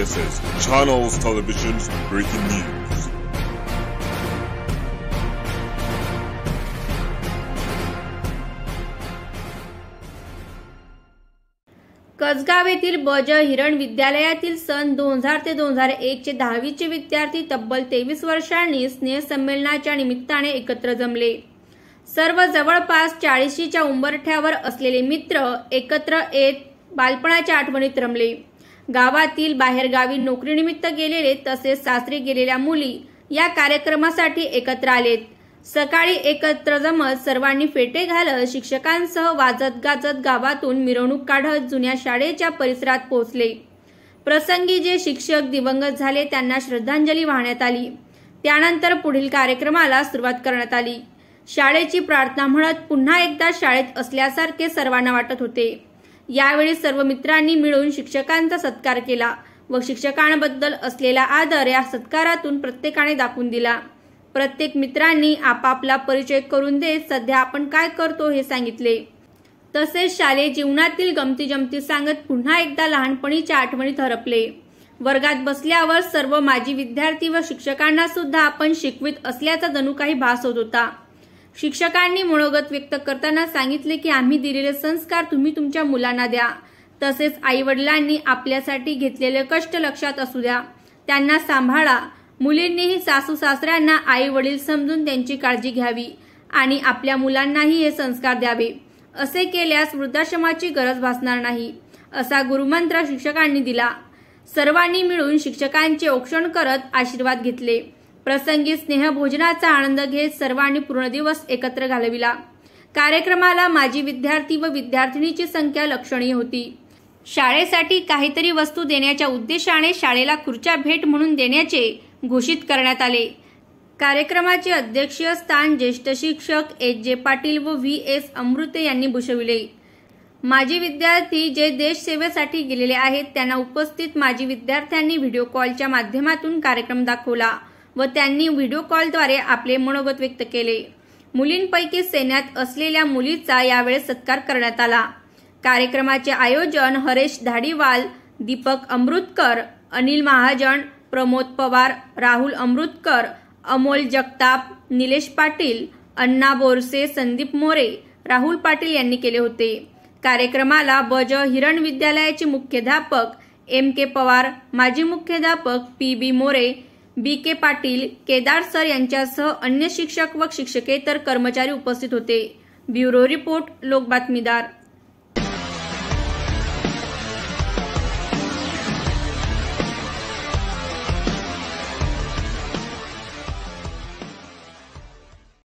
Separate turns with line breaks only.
This is Channels Television's breaking news.
Kasgaon येथील बज हिरण विद्यालयातील सन 2000 ते 2001 चे 10वीचे विद्यार्थी तब्बल 23 वर्षांनी स्नेहसंमेलनाच्या निमित्ताने एकत्र जमले। सर्व जवळपास 40च्या उंबरठ्यावर असलेले मित्र एकत्र येत बालपणाच्या आठवणीत रमले। गावातील बाहेरगावी नोकरीनिमित्त गेलेले तसेच सासरी गेलेल्या मुली या कार्यक्रमासाठी एकत्र आलेत। सकाळी एकत्र जमत सर्वांनी फेटे घालत शिक्षकांसह वाजत गाजत गावातून मिरवणूक काढत जुन्या शाळेच्या परिसरात पोहोचले। प्रसंगी जे शिक्षक दिवंगत झाले त्यांना श्रद्धांजली वाहण्यात आली। त्यानंतर पुढील कार्यक्रमाला सुरुवात करण्यात आली। शाळेची प्रार्थना म्हणत पुन्हा एकदा शाळेत असल्यासारखे सर्वांना वाटत होते। यावेळी सर्व मित्रांनी मिळून शिक्षकांचा सत्कार केला व शिक्षकांबद्दल असलेला आदर या सत्कारातून प्रत्येकाने दाखवून दिला। प्रत्येक मित्रांनी आपापला परिचय करून देत सध्या आपण काय करतो हे सांगितले। तसेच शालेय जीवनातील गमती जमती सांगत पुन्हा एकदा लहानपणीच्या आठवणीत हरपले। वर्गात बसल्यावर सर्व माजी विद्यार्थी व शिक्षकांना सुद्धा आपण शिकवित असल्याचा जणू काही भास होत होता। शिक्षकांनी मनोगत व्यक्त करताना सांगितले की आम्ही दिलेले संस्कार तुम्ही तुमच्या मुलांना द्या। तसेच आई वडिलांनी आपल्यासाठी घेतलेले कष्ट लक्षात असू द्या, त्यांना सांभाळा। मुलींनीही सासू सासऱ्यांना आई वडील समजून त्यांची काळजी घ्यावी आणि आपल्या मुलांनाही हे संस्कार द्यावे। असे केल्यास वृद्धाश्रमाची गरज भासणार नाही, असा गुरुमंत्र शिक्षकांनी दिला। सर्वांनी मिळून शिक्षकांचे औक्षण करत आशीर्वाद घेतले। प्रसंगी स्नेहभोजनाचा आनंद घेत सर्वांनी पूर्ण दिवस एकत्र घालविला। कार्यक्रमाला माजी विद्यार्थी व विद्यार्थिनीची संख्या लक्षणीय होती। शाळेसाठी काहीतरी वस्तू देण्याच्या उद्देशाने शाळेला खुर्च्या भेट म्हणून देण्याचे घोषित करण्यात आले। कार्यक्रमाचे अध्यक्षीय स्थान ज्येष्ठ शिक्षक एच.जे. पाटील व व्ही.एस. अमृते यांनी भूषविले। माजी विद्यार्थी जे देश सेवेसाठी गेलेले आहेत त्यांना उपस्थित माजी विद्यार्थ्यांनी व्हिडिओ कॉलच्या माध्यमातून कार्यक्रम दाखवला व त्यांनी व्हिडिओ कॉलद्वारे आपले मनोगत व्यक्त केले। मुलींपैकी सैन्यात असलेल्या मुलीचा यावेळी सत्कार करण्यात आला। कार्यक्रमाचे आयोजन हरेश धाडीवाल, दीपक अमृतकर, अनिल महाजन, प्रमोद पवार, राहुल अमृतकर, अमोल जगताप, निलेश पाटील, अण्णा बोरसे, संदीप मोरे, राहुल पाटील यांनी केले होते। कार्यक्रमाला बज हिरण विद्यालयाचे मुख्याध्यापक एम.के. पवार, माजी मुख्याध्यापक P B. More, B K. Patil, Kedar sir यांच्यासह अन्य शिक्षक व शिक्षकेतर कर्मचारी उपस्थित होते। ब्युरो रिपोर्ट, लोक बातमीदार।